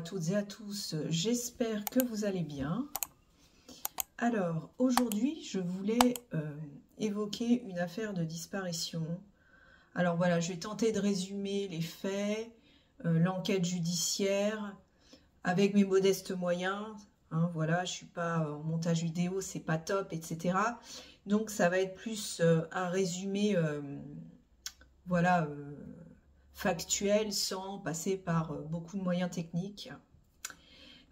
toutes et à tous, j'espère que vous allez bien. Alors, aujourd'hui, je voulais évoquer une affaire de disparition. Alors voilà, je vais tenter de résumer les faits, l'enquête judiciaire, avec mes modestes moyens. Hein, voilà, je ne suis pas en montage vidéo, c'est pas top, etc. Donc, ça va être plus un résumé, voilà, factuel, sans passer par beaucoup de moyens techniques.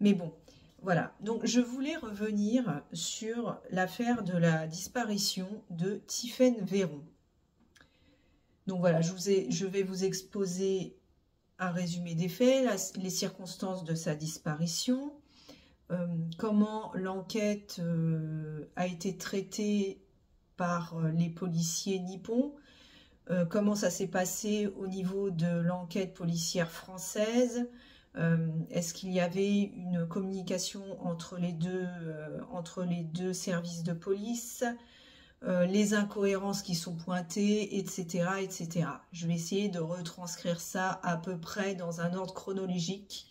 Mais bon, voilà. Donc, je voulais revenir sur l'affaire de la disparition de Tiphaine Véron. Donc voilà, je vais vous exposer un résumé des faits, les circonstances de sa disparition, comment l'enquête a été traitée par les policiers nippons, comment ça s'est passé au niveau de l'enquête policière française, est-ce qu'il y avait une communication entre les deux services de police, les incohérences qui sont pointées, etc., etc. Je vais essayer de retranscrire ça à peu près dans un ordre chronologique.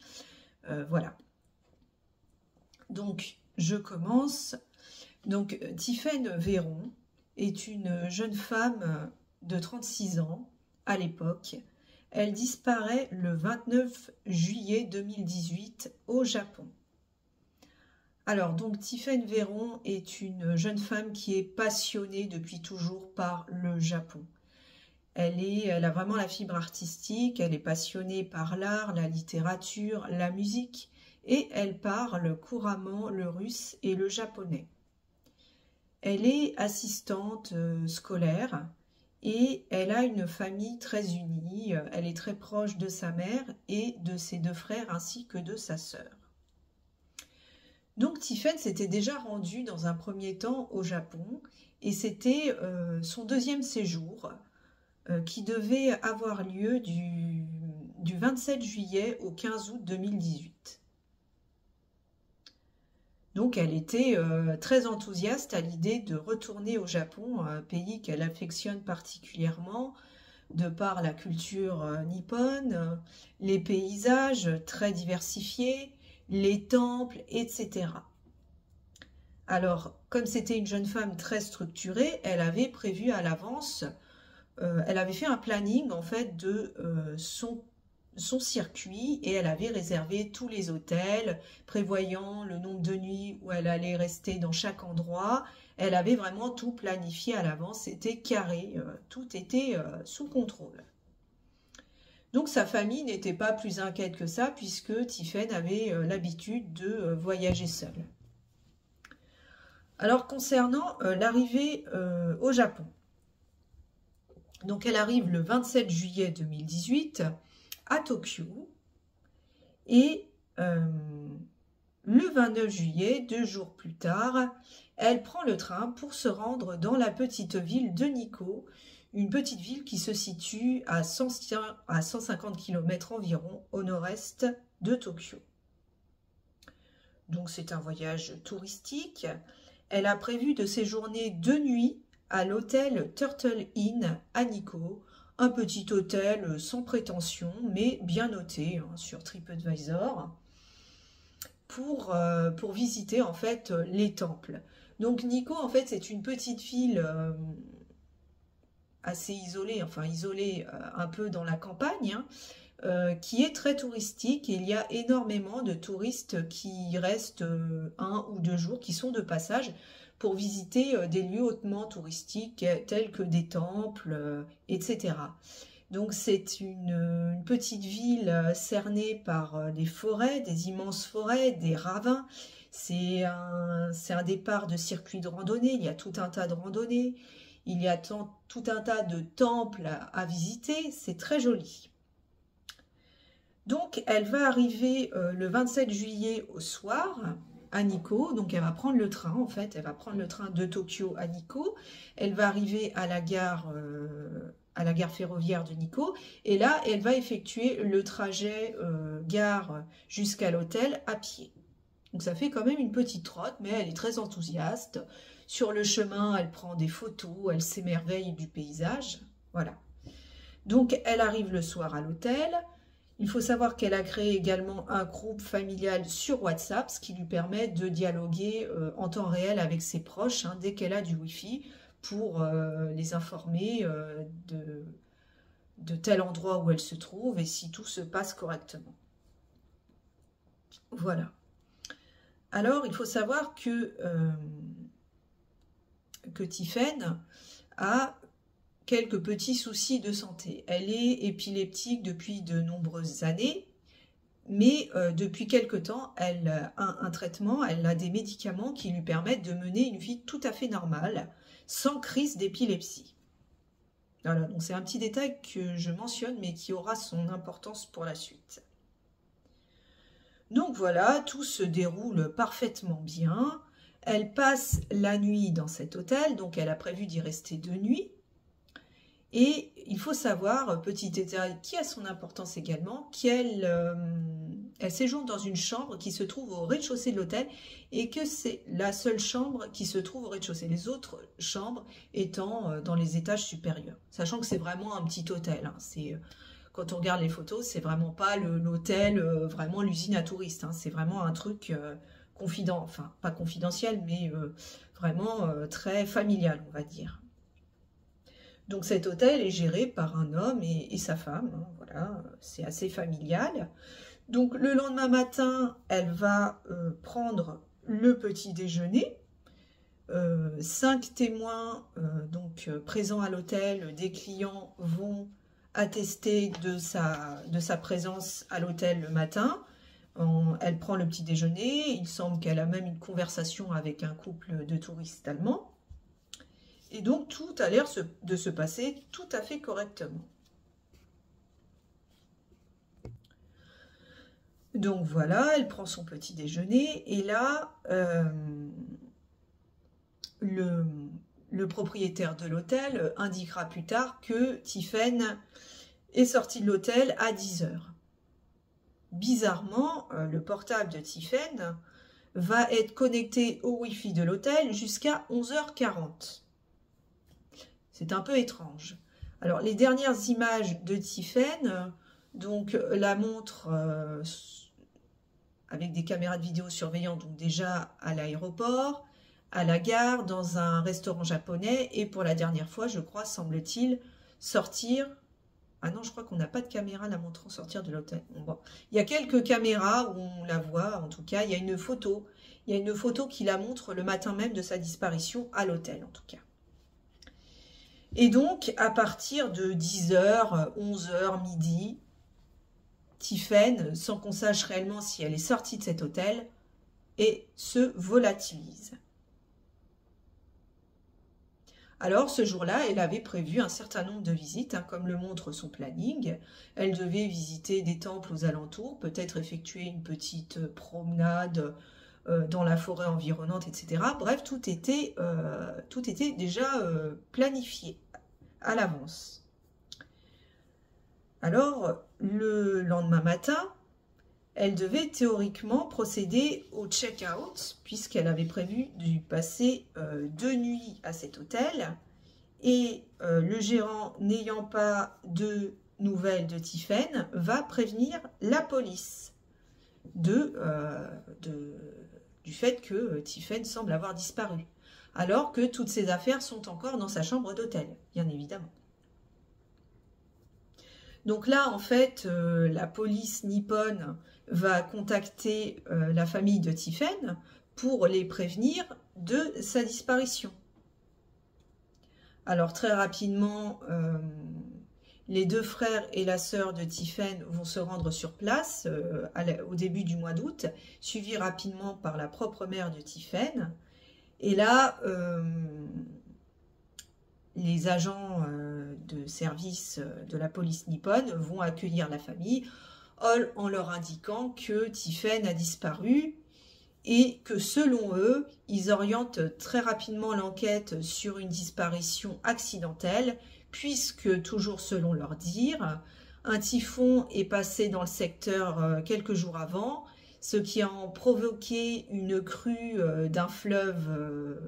Voilà. Donc, je commence. Donc, Tiphaine Véron est une jeune femme de 36 ans à l'époque. Elle disparaît le 29 juillet 2018 au Japon. Alors, donc, Tiphaine Véron est une jeune femme qui est passionnée depuis toujours par le Japon. Elle a vraiment la fibre artistique, elle est passionnée par l'art, la littérature, la musique, et elle parle couramment le russe et le japonais. Elle est assistante scolaire et elle a une famille très unie. Elle est très proche de sa mère et de ses deux frères ainsi que de sa sœur. Donc Tiphaine s'était déjà rendue dans un premier temps au Japon et c'était son deuxième séjour qui devait avoir lieu du 27 juillet au 15 août 2018. Donc elle était très enthousiaste à l'idée de retourner au Japon, un pays qu'elle affectionne particulièrement, de par la culture nippone, les paysages très diversifiés, les temples, etc. Alors, comme c'était une jeune femme très structurée, elle avait prévu à l'avance, elle avait fait un planning en fait de son circuit et elle avait réservé tous les hôtels, prévoyant le nombre de nuits où elle allait rester dans chaque endroit. Elle avait vraiment tout planifié à l'avance, c'était carré, tout était sous contrôle. Donc sa famille n'était pas plus inquiète que ça puisque Tiphaine avait l'habitude de voyager seule. Alors concernant l'arrivée au Japon, donc elle arrive le 27 juillet 2018 à Tokyo et le 29 juillet, 2 jours plus tard, elle prend le train pour se rendre dans la petite ville de Nikko, une petite ville qui se situe à 150 km environ au nord-est de Tokyo. Donc c'est un voyage touristique. Elle a prévu de séjourner 2 nuits à l'hôtel Turtle Inn à Nikko, un petit hôtel sans prétention, mais bien noté sur TripAdvisor, pour visiter en fait les temples. Donc Nikko, en fait, c'est une petite ville assez isolée, enfin isolée un peu dans la campagne, qui est très touristique. Et il y a énormément de touristes qui restent 1 ou 2 jours, qui sont de passage, pour visiter des lieux hautement touristiques tels que des temples, etc. Donc c'est une petite ville cernée par des forêts, des immenses forêts, des ravins. C'est un départ de circuits de randonnée, il y a tout un tas de randonnées, il y a tout un tas de temples à visiter, c'est très joli. Donc elle va arriver le 27 juillet au soir à Nikko, donc elle va prendre le train en fait, elle va prendre le train de Tokyo à Nikko, elle va arriver à la gare ferroviaire de Nikko, et là elle va effectuer le trajet gare jusqu'à l'hôtel à pied. Donc ça fait quand même une petite trotte, mais elle est très enthousiaste. Sur le chemin, elle prend des photos, elle s'émerveille du paysage, voilà. Donc elle arrive le soir à l'hôtel. Il faut savoir qu'elle a créé également un groupe familial sur WhatsApp, ce qui lui permet de dialoguer en temps réel avec ses proches dès qu'elle a du Wi-Fi pour les informer de tel endroit où elle se trouve et si tout se passe correctement. Voilà. Alors, il faut savoir que Tiphaine a quelques petits soucis de santé. Elle est épileptique depuis de nombreuses années, mais depuis quelque temps, elle a un traitement, elle a des médicaments qui lui permettent de mener une vie tout à fait normale, sans crise d'épilepsie. Voilà, donc c'est un petit détail que je mentionne, mais qui aura son importance pour la suite. Donc voilà, tout se déroule parfaitement bien. Elle passe la nuit dans cet hôtel, donc elle a prévu d'y rester 2 nuits. Et il faut savoir, petit détail qui a son importance également, qu'elle elle séjourne dans une chambre qui se trouve au rez-de-chaussée de l'hôtel et que c'est la seule chambre qui se trouve au rez-de-chaussée, les autres chambres étant dans les étages supérieurs. Sachant que c'est vraiment un petit hôtel, quand on regarde les photos, c'est vraiment pas l'hôtel, vraiment l'usine à touristes, c'est vraiment un truc enfin pas confidentiel, mais vraiment très familial, on va dire. Donc cet hôtel est géré par un homme et sa femme, voilà, c'est assez familial. Donc le lendemain matin, elle va prendre le petit déjeuner. 5 témoins présents à l'hôtel, des clients vont attester de sa présence à l'hôtel le matin. Elle prend le petit déjeuner, il semble qu'elle a même une conversation avec un couple de touristes allemands. Et donc, tout a l'air de se passer tout à fait correctement. Donc voilà, elle prend son petit déjeuner. Et là, le propriétaire de l'hôtel indiquera plus tard que Tiphaine est sortie de l'hôtel à 10 h. Bizarrement, le portable de Tiphaine va être connecté au Wi-Fi de l'hôtel jusqu'à 11 h 40. C'est un peu étrange. Alors, les dernières images de Tiphaine, donc la montre avec des caméras de vidéosurveillance, donc déjà à l'aéroport, à la gare, dans un restaurant japonais, et pour la dernière fois, je crois, semble-t-il, sortir... Ah non, je crois qu'on n'a pas de caméra la montrant sortir de l'hôtel. Bon. Il y a quelques caméras où on la voit, en tout cas, il y a une photo. Il y a une photo qui la montre le matin même de sa disparition à l'hôtel, en tout cas. Et donc, à partir de 10 h, 11 h, midi, Tiphaine, sans qu'on sache réellement si elle est sortie de cet hôtel, et se volatilise. Alors, ce jour-là, elle avait prévu un certain nombre de visites, comme le montre son planning. Elle devait visiter des temples aux alentours, peut-être effectuer une petite promenade dans la forêt environnante, etc. Bref, tout était déjà planifié à l'avance. Alors, le lendemain matin, elle devait théoriquement procéder au check-out, puisqu'elle avait prévu de passer 2 nuits à cet hôtel. Et le gérant, n'ayant pas de nouvelles de Tiphaine, va prévenir la police du fait que Tiphaine semble avoir disparu, alors que toutes ses affaires sont encore dans sa chambre d'hôtel, bien évidemment. Donc là, en fait, la police nippone va contacter la famille de Tiphaine pour les prévenir de sa disparition. Alors très rapidement, les 2 frères et la sœur de Tiphaine vont se rendre sur place au début du mois d'août, suivis rapidement par la propre mère de Tiphaine. Et là, les agents de service de la police nippone vont accueillir la famille en leur indiquant que Tiphaine a disparu et que selon eux, ils orientent très rapidement l'enquête sur une disparition accidentelle, puisque, toujours selon leur dire, un typhon est passé dans le secteur quelques jours avant, ce qui a provoqué une crue d'un fleuve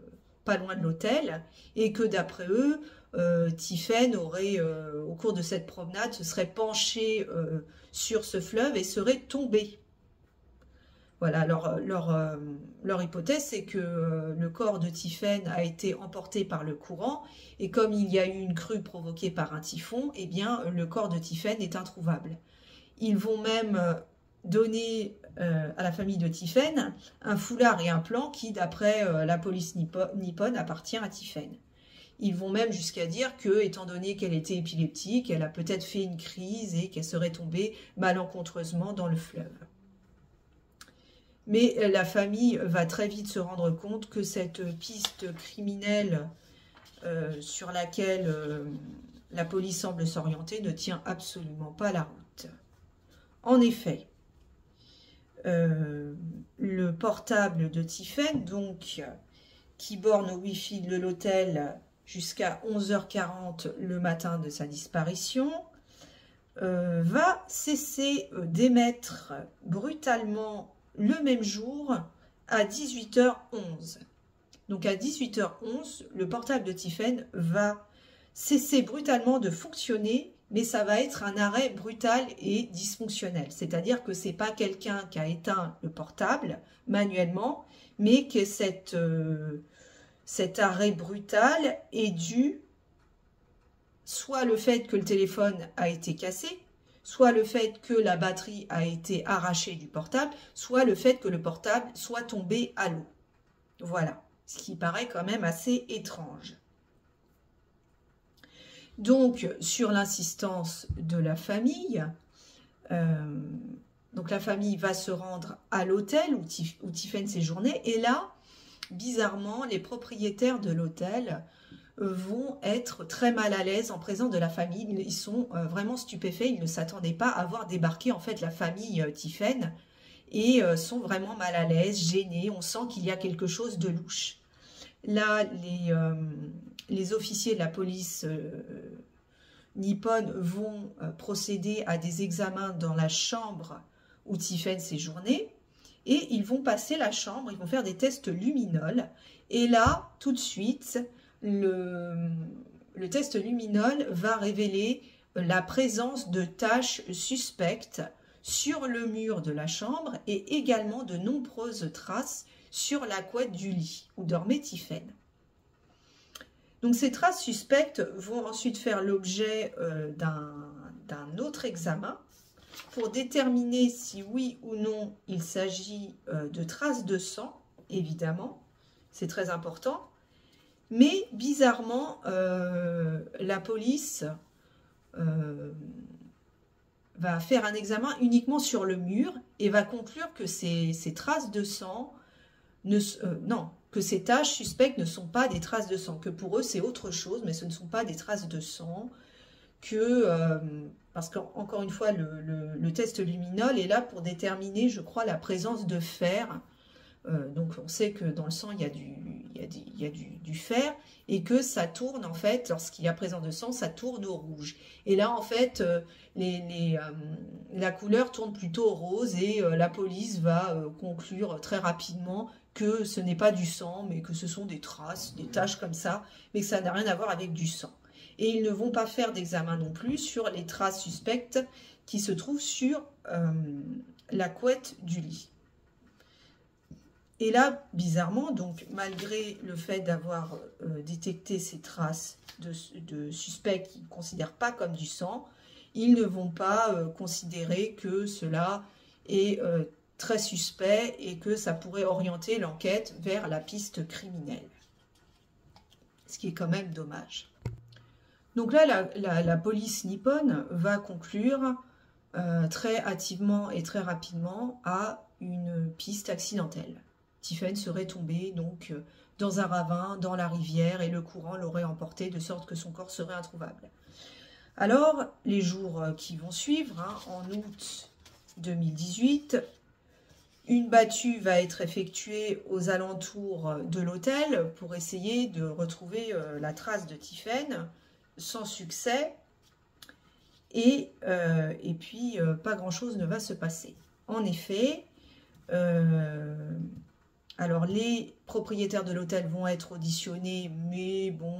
pas loin de l'hôtel, et que d'après eux, Tiphaine aurait, au cours de cette promenade, se serait penchée sur ce fleuve et serait tombée. Voilà, leur hypothèse, c'est que le corps de Tiphaine a été emporté par le courant, et comme il y a eu une crue provoquée par un typhon, eh bien, le corps de Tiphaine est introuvable. Ils vont même donner à la famille de Tiphaine un foulard et un plan qui, d'après la police nippone, appartient à Tiphaine. Ils vont même jusqu'à dire que, étant donné qu'elle était épileptique, elle a peut-être fait une crise et qu'elle serait tombée malencontreusement dans le fleuve. Mais la famille va très vite se rendre compte que cette piste criminelle sur laquelle la police semble s'orienter ne tient absolument pas la route. En effet, le portable de Tiphaine, donc, qui borne au Wi-Fi de l'hôtel jusqu'à 11h40 le matin de sa disparition, va cesser d'émettre brutalement le même jour à 18h11. Donc à 18h11, le portable de Tiphaine va cesser brutalement de fonctionner, mais ça va être un arrêt brutal et dysfonctionnel. C'est-à-dire que ce n'est pas quelqu'un qui a éteint le portable manuellement, mais que cet arrêt brutal est dû soit le fait que le téléphone a été cassé, soit le fait que la batterie a été arrachée du portable, soit le fait que le portable soit tombé à l'eau. Voilà, ce qui paraît quand même assez étrange. Donc, sur l'insistance de la famille, donc la famille va se rendre à l'hôtel où Tiphaine séjournait, et là, bizarrement, les propriétaires de l'hôtel vont être très mal à l'aise en présence de la famille. Ils sont vraiment stupéfaits, ils ne s'attendaient pas à voir débarquer en fait la famille Tiphaine, et sont vraiment mal à l'aise, gênés, on sent qu'il y a quelque chose de louche. Là, les officiers de la police nippone vont procéder à des examens dans la chambre où Tiphaine séjournait, et ils vont passer la chambre, ils vont faire des tests luminol, et là, tout de suite, le test luminol va révéler la présence de taches suspectes sur le mur de la chambre, et également de nombreuses traces sur la couette du lit où dormait Tiphaine. Donc ces traces suspectes vont ensuite faire l'objet d'un autre examen pour déterminer si oui ou non il s'agit de traces de sang, évidemment, c'est très important. Mais bizarrement, la police va faire un examen uniquement sur le mur et va conclure que ces traces de sang, que ces taches suspectes ne sont pas des traces de sang, que pour eux c'est autre chose, mais ce ne sont pas des traces de sang, parce qu'encore une fois, le test luminol est là pour déterminer, je crois, la présence de fer. Donc on sait que dans le sang il y a du fer, et que ça tourne en fait, lorsqu'il y a présence de sang, ça tourne au rouge. Et là en fait la couleur tourne plutôt au rose, et la police va conclure très rapidement que ce n'est pas du sang, mais que ce sont des traces, des taches comme ça, mais que ça n'a rien à voir avec du sang. Et ils ne vont pas faire d'examen non plus sur les traces suspectes qui se trouvent sur la couette du lit. Et là, bizarrement, donc malgré le fait d'avoir détecté ces traces de suspects qu'ils ne considèrent pas comme du sang, ils ne vont pas considérer que cela est très suspect et que ça pourrait orienter l'enquête vers la piste criminelle. Ce qui est quand même dommage. Donc là, la police nippone va conclure très hâtivement et très rapidement à une piste accidentelle. Tiphaine serait tombée donc dans un ravin, dans la rivière, et le courant l'aurait emportée de sorte que son corps serait introuvable. Alors, les jours qui vont suivre, en août 2018, une battue va être effectuée aux alentours de l'hôtel pour essayer de retrouver la trace de Tiphaine, sans succès, et puis pas grand-chose ne va se passer. En effet, Alors, les propriétaires de l'hôtel vont être auditionnés, mais bon,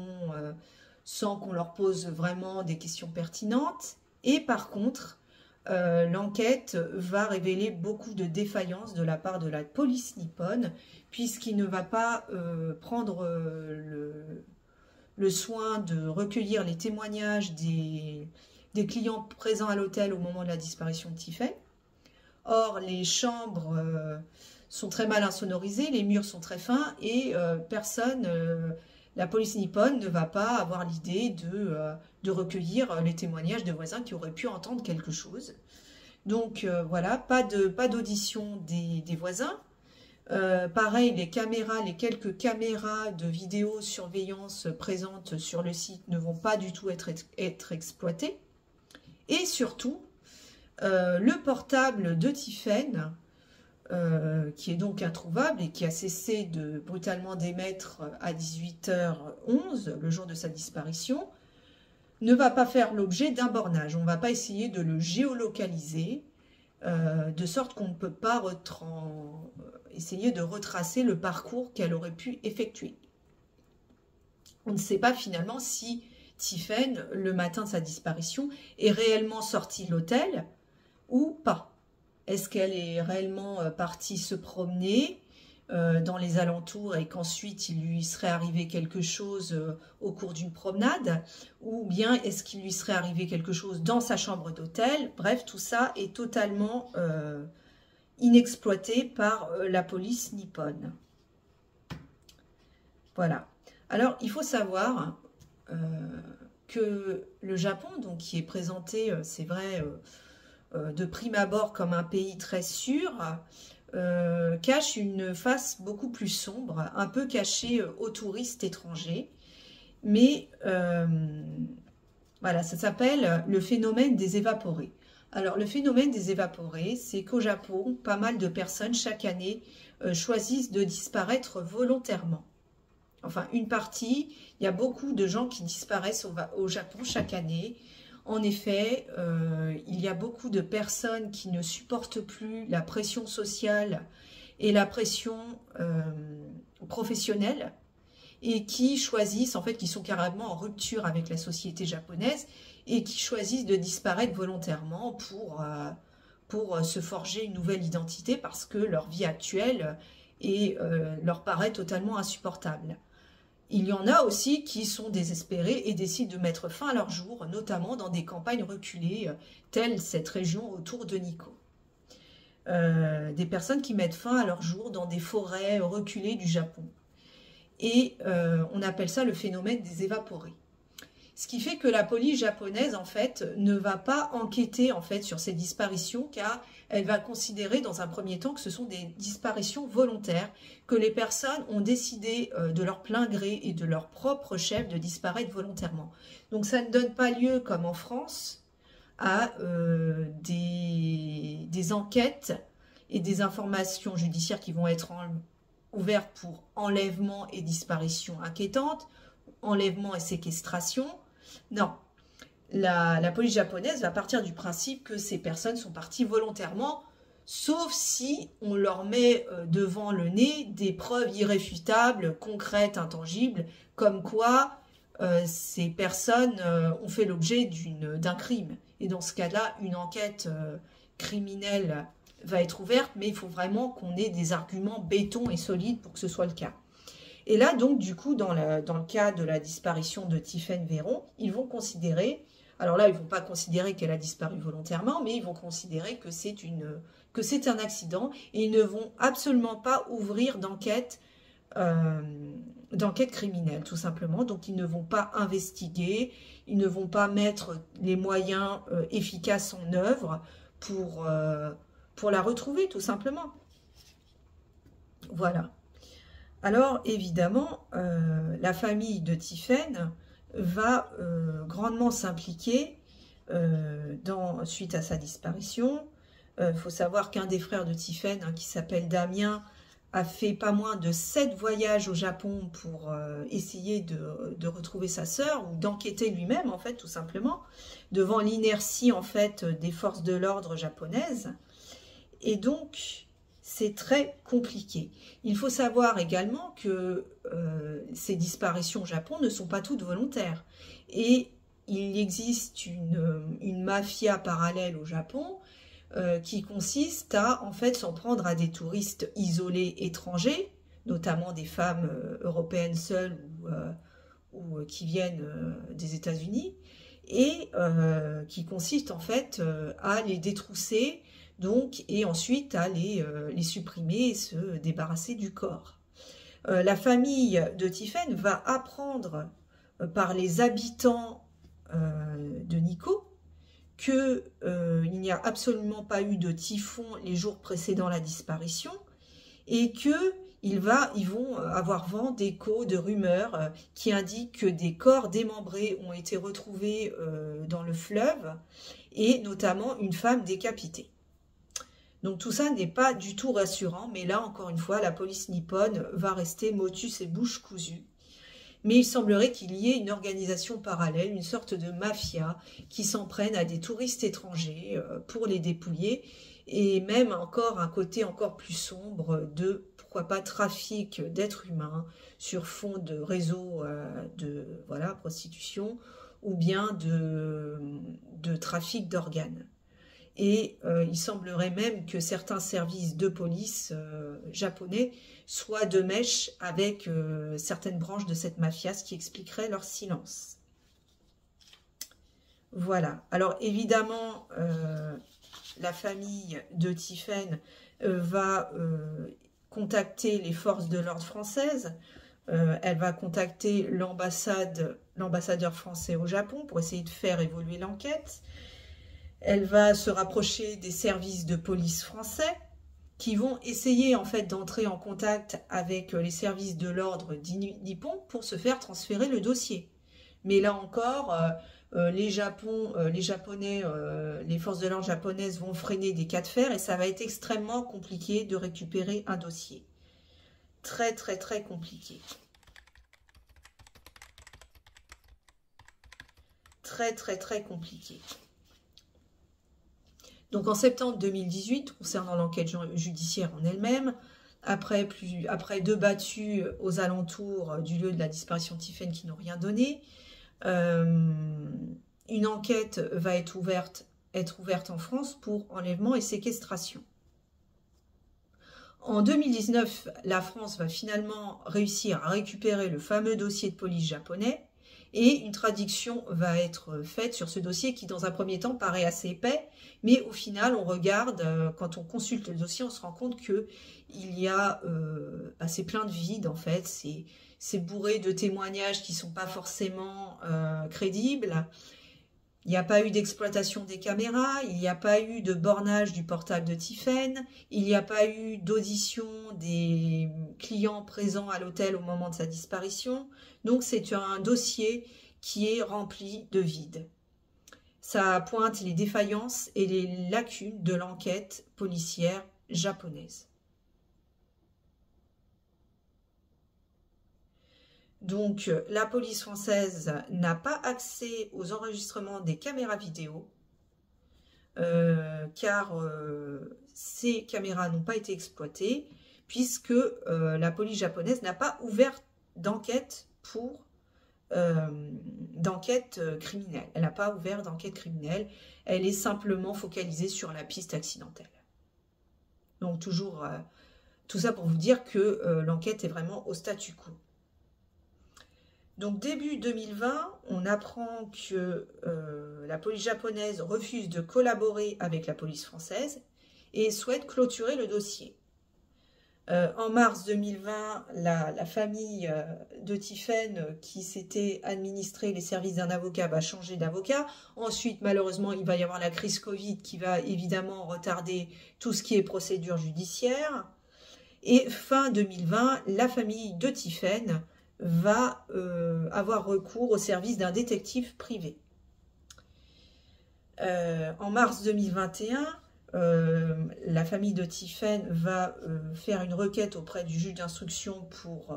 sans qu'on leur pose vraiment des questions pertinentes. Et par contre, l'enquête va révéler beaucoup de défaillances de la part de la police nippone, puisqu'il ne va pas prendre le soin de recueillir les témoignages des clients présents à l'hôtel au moment de la disparition de Tiffen. Or, les chambres sont très mal insonorisées, les murs sont très fins et la police nippone ne va pas avoir l'idée de recueillir les témoignages de voisins qui auraient pu entendre quelque chose. Donc voilà, pas d'audition des voisins. Pareil, les quelques caméras de vidéosurveillance présentes sur le site ne vont pas du tout être exploitées. Et surtout, le portable de Tiffen, qui est donc introuvable et qui a cessé de brutalement d'émettre à 18h11, le jour de sa disparition, ne va pas faire l'objet d'un bornage. On ne va pas essayer de le géolocaliser, de sorte qu'on ne peut pas essayer de retracer le parcours qu'elle aurait pu effectuer. On ne sait pas finalement si Tiffen, le matin de sa disparition, est réellement sortie de l'hôtel ou pas. Est-ce qu'elle est réellement partie se promener dans les alentours et qu'ensuite il lui serait arrivé quelque chose au cours d'une promenade, ou bien est-ce qu'il lui serait arrivé quelque chose dans sa chambre d'hôtel? Bref, tout ça est totalement inexploité par la police nippone. Voilà. Alors, il faut savoir que le Japon, donc, qui est présenté, c'est vrai, de prime abord comme un pays très sûr, cache une face beaucoup plus sombre, un peu cachée aux touristes étrangers. Mais voilà, ça s'appelle le phénomène des évaporés. Alors, le phénomène des évaporés, c'est qu'au Japon, pas mal de personnes chaque année choisissent de disparaître volontairement. Enfin, une partie, il y a beaucoup de gens qui disparaissent au Japon chaque année. En effet, il y a beaucoup de personnes qui ne supportent plus la pression sociale et la pression professionnelle et qui choisissent, en fait, qui sont carrément en rupture avec la société japonaise et qui choisissent de disparaître volontairement pour se forger une nouvelle identité parce que leur vie actuelle leur paraît totalement insupportable. Il y en a aussi qui sont désespérés et décident de mettre fin à leur jour, notamment dans des campagnes reculées, telles cette région autour de Nikko. Des personnes qui mettent fin à leur jour dans des forêts reculées du Japon. Et on appelle ça le phénomène des évaporés. Ce qui fait que la police japonaise, en fait, ne va pas enquêter en fait, sur ces disparitions, car elle va considérer dans un premier temps que ce sont des disparitions volontaires, que les personnes ont décidé de leur plein gré et de leur propre chef de disparaître volontairement. Donc ça ne donne pas lieu, comme en France, à des enquêtes et des informations judiciaires qui vont être ouvertes pour enlèvement et disparition inquiétante, enlèvement et séquestration. Non, la police japonaise va partir du principe que ces personnes sont parties volontairement, sauf si on leur met devant le nez des preuves irréfutables, concrètes, intangibles, comme quoi ces personnes ont fait l'objet d'un crime. Et dans ce cas-là, une enquête criminelle va être ouverte, mais il faut vraiment qu'on ait des arguments béton et solides pour que ce soit le cas. Et là, donc, du coup, dans le cas de la disparition de Tiffen Véron, ils vont considérer, alors là, ils ne vont pas considérer qu'elle a disparu volontairement, mais ils vont considérer que c'est un accident et ils ne vont absolument pas ouvrir d'enquête criminelle, tout simplement. Donc, ils ne vont pas investiguer, ils ne vont pas mettre les moyens efficaces en œuvre pour la retrouver, tout simplement. Voilà. Alors, évidemment, la famille de Tiffen va grandement s'impliquer suite à sa disparition. Faut savoir qu'un des frères de Tiffen, qui s'appelle Damien, a fait pas moins de 7 voyages au Japon pour essayer de retrouver sa sœur ou d'enquêter lui-même, en fait, tout simplement, devant l'inertie, en fait, des forces de l'ordre japonaises. Et donc, c'est très compliqué. Il faut savoir également que ces disparitions au Japon ne sont pas toutes volontaires. Et il existe une mafia parallèle au Japon qui consiste à en fait s'en prendre à des touristes isolés étrangers, notamment des femmes européennes seules ou qui viennent des États-Unis, et qui consiste en fait à les détrousser donc, et ensuite à les supprimer et se débarrasser du corps. La famille de Tiphaine va apprendre par les habitants de Nikko qu'il n'y a absolument pas eu de typhon les jours précédant la disparition et qu'ils vont avoir vent d'échos, de rumeurs qui indiquent que des corps démembrés ont été retrouvés dans le fleuve et notamment une femme décapitée. Donc tout ça n'est pas du tout rassurant, mais là encore une fois, la police nippone va rester motus et bouche cousue. Mais il semblerait qu'il y ait une organisation parallèle, une sorte de mafia qui s'en prenne à des touristes étrangers pour les dépouiller, et même encore un côté encore plus sombre de, pourquoi pas, trafic d'êtres humains sur fond de réseaux de prostitution ou bien de trafic d'organes. Et il semblerait même que certains services de police japonais soient de mèche avec certaines branches de cette mafia, ce qui expliquerait leur silence. Voilà. Alors évidemment, la famille de Tiphaine va contacter les forces de l'ordre françaises. Elle va contacter l'ambassadeur français au Japon pour essayer de faire évoluer l'enquête. Elle va se rapprocher des services de police français qui vont essayer en fait d'entrer en contact avec les services de l'ordre nippon pour se faire transférer le dossier. Mais là encore, les Japonais, les forces de l'ordre japonaises vont freiner des cas de fer et ça va être extrêmement compliqué de récupérer un dossier. Très très très compliqué. Très très très compliqué. Donc en septembre 2018, concernant l'enquête judiciaire en elle-même, après 2 battues aux alentours du lieu de la disparition de Tiphaine qui n'ont rien donné, une enquête va être ouverte en France pour enlèvement et séquestration. En 2019, la France va finalement réussir à récupérer le fameux dossier de police japonais et une traduction va être faite sur ce dossier qui, dans un premier temps, paraît assez épais, mais au final, on regarde, quand on consulte le dossier, on se rend compte qu'il y a, c'est plein de vide en fait, c'est bourré de témoignages qui ne sont pas forcément crédibles. Il n'y a pas eu d'exploitation des caméras, il n'y a pas eu de bornage du portable de Tiphaine, il n'y a pas eu d'audition des clients présents à l'hôtel au moment de sa disparition. Donc c'est un dossier qui est rempli de vide. Ça pointe les défaillances et les lacunes de l'enquête policière japonaise. Donc, la police française n'a pas accès aux enregistrements des caméras vidéo, car ces caméras n'ont pas été exploitées, puisque la police japonaise n'a pas ouvert d'enquête criminelle. Elle n'a pas ouvert d'enquête criminelle, elle est simplement focalisée sur la piste accidentelle. Donc, toujours tout ça pour vous dire que l'enquête est vraiment au statu quo. Donc début 2020, on apprend que la police japonaise refuse de collaborer avec la police française et souhaite clôturer le dossier. En mars 2020, la famille de Tiphaine qui s'était administré les services d'un avocat va changer d'avocat. Ensuite, malheureusement, il va y avoir la crise Covid qui va évidemment retarder tout ce qui est procédure judiciaire. Et fin 2020, la famille de Tiphaine va avoir recours au service d'un détective privé. En mars 2021, la famille de Tiphaine va faire une requête auprès du juge d'instruction pour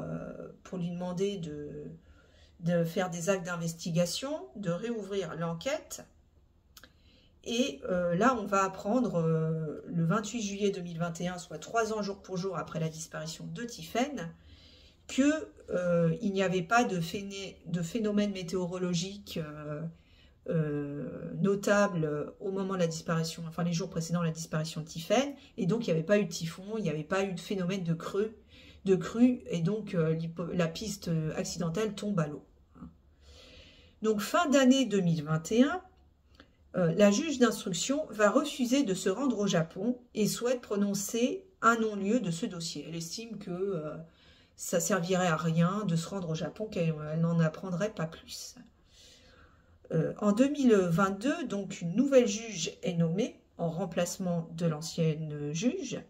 lui demander de faire des actes d'investigation, de réouvrir l'enquête. Et là, on va apprendre le 28 juillet 2021, soit 3 ans jour pour jour après la disparition de Tiphaine, qu'il n'y avait pas de phénomène météorologique notable au moment de la disparition, enfin les jours précédant la disparition de Tiphaine, et donc il n'y avait pas eu de typhon, il n'y avait pas eu de phénomène de crue, et donc la piste accidentelle tombe à l'eau. Donc fin d'année 2021, la juge d'instruction va refuser de se rendre au Japon et souhaite prononcer un non-lieu de ce dossier. Elle estime que ça servirait à rien de se rendre au Japon, qu'elle n'en apprendrait pas plus. En 2022, donc une nouvelle juge est nommée en remplacement de l'ancienne juge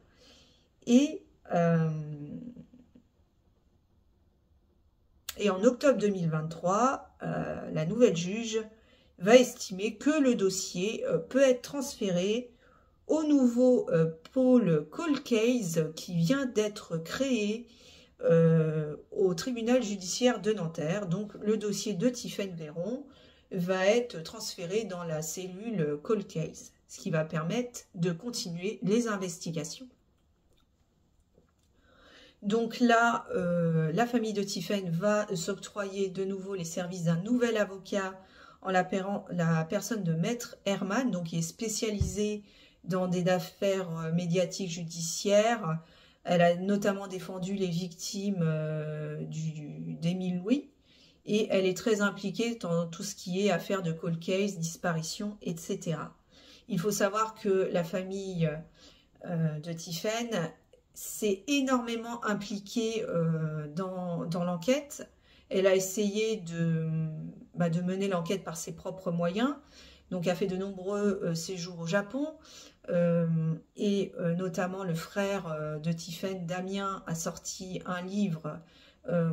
et en octobre 2023, la nouvelle juge va estimer que le dossier peut être transféré au nouveau pôle Cold Case qui vient d'être créé au tribunal judiciaire de Nanterre. Donc le dossier de Tiphaine Véron va être transféré dans la cellule Cold Case, ce qui va permettre de continuer les investigations. Donc là, la famille de Tiphaine va s'octroyer de nouveau les services d'un nouvel avocat en la personne de Maître Herman, donc qui est spécialisé dans des affaires médiatiques judiciaires. Elle a notamment défendu les victimes d'Émile Louis et elle est très impliquée dans tout ce qui est affaires de cold case, disparition, etc. Il faut savoir que la famille de Tiphaine s'est énormément impliquée dans l'enquête. Elle a essayé de mener l'enquête par ses propres moyens, donc a fait de nombreux séjours au Japon, et notamment le frère de Tiphaine, Damien, a sorti un livre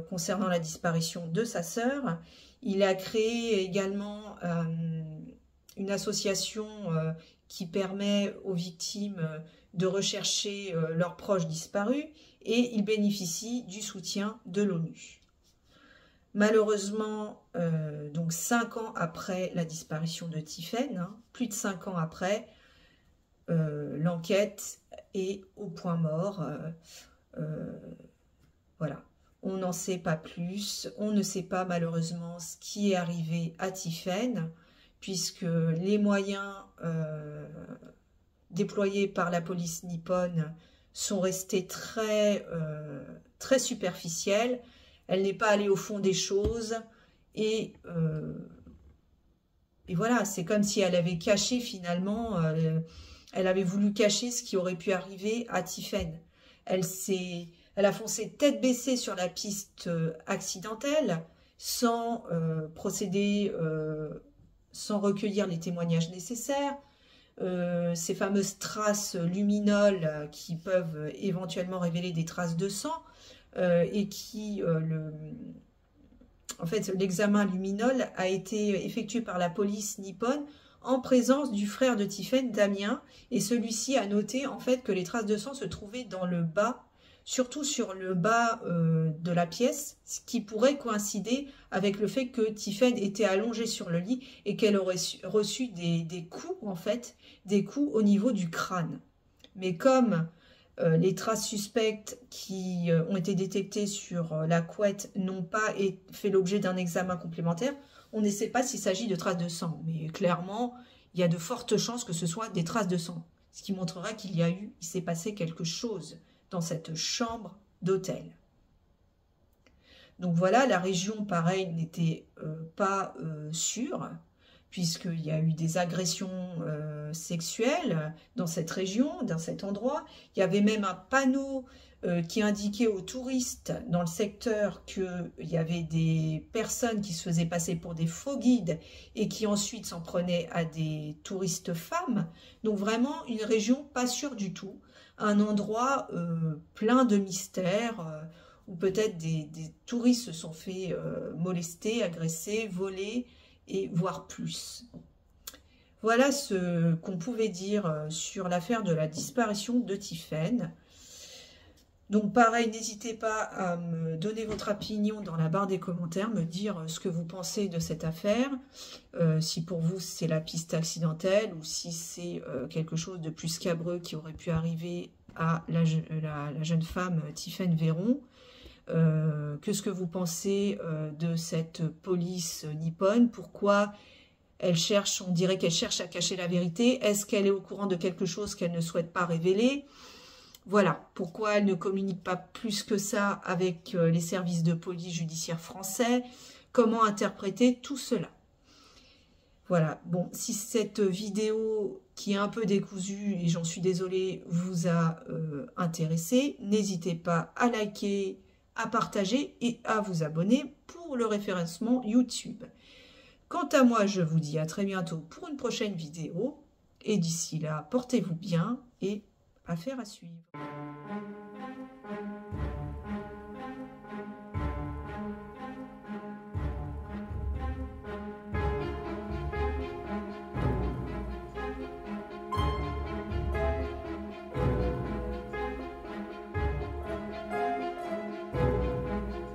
concernant la disparition de sa sœur. Il a créé également une association qui permet aux victimes de rechercher leurs proches disparus et il bénéficie du soutien de l'ONU. Malheureusement, donc 5 ans après la disparition de Tiphaine, plus de 5 ans après, l'enquête est au point mort. Voilà, on n'en sait pas plus. On ne sait pas malheureusement ce qui est arrivé à Tiphaine, puisque les moyens déployés par la police nippone sont restés très superficiels. Elle n'est pas allée au fond des choses et voilà, c'est comme si elle avait caché finalement, elle avait voulu cacher ce qui aurait pu arriver à Tiphaine. Elle a foncé tête baissée sur la piste accidentelle sans procéder, sans recueillir les témoignages nécessaires. Ces fameuses traces luminoles qui peuvent éventuellement révéler des traces de sang et qui, en fait, l'examen luminol a été effectué par la police nippone en présence du frère de Tiphaine, Damien, et celui-ci a noté en fait que les traces de sang se trouvaient dans le bas, surtout sur le bas de la pièce, ce qui pourrait coïncider avec le fait que Tiphaine était allongée sur le lit et qu'elle aurait reçu des coups, en fait, des coups au niveau du crâne. Mais comme les traces suspectes qui ont été détectées sur la couette n'ont pas fait l'objet d'un examen complémentaire, on ne sait pas s'il s'agit de traces de sang. Mais clairement, il y a de fortes chances que ce soit des traces de sang. Ce qui montrera il s'est passé quelque chose dans cette chambre d'hôtel. Donc voilà, la région, pareil, n'était pas sûre, puisqu'il y a eu des agressions sexuelles dans cette région, dans cet endroit. Il y avait même un panneau qui indiquait aux touristes dans le secteur qu'il y avait des personnes qui se faisaient passer pour des faux guides et qui ensuite s'en prenaient à des touristes femmes. Donc vraiment une région pas sûre du tout, un endroit plein de mystères, où peut-être des touristes se sont fait molester, agresser, voler, et voire plus. Voilà ce qu'on pouvait dire sur l'affaire de la disparition de Tiphaine. Donc pareil, n'hésitez pas à me donner votre opinion dans la barre des commentaires, me dire ce que vous pensez de cette affaire, si pour vous c'est la piste accidentelle ou si c'est quelque chose de plus scabreux qui aurait pu arriver à la jeune femme Tiphaine Véron. Qu'est-ce que vous pensez de cette police nippone? Pourquoi elle cherche, on dirait qu'elle cherche à cacher la vérité? Est-ce qu'elle est au courant de quelque chose qu'elle ne souhaite pas révéler? Voilà, pourquoi elle ne communique pas plus que ça avec les services de police judiciaire français? Comment interpréter tout cela? Voilà, bon, si cette vidéo qui est un peu décousue, et j'en suis désolée, vous a intéressé, n'hésitez pas à liker, à partager et à vous abonner pour le référencement YouTube. Quant à moi, je vous dis à très bientôt pour une prochaine vidéo. Et d'ici là, portez-vous bien et affaire à suivre.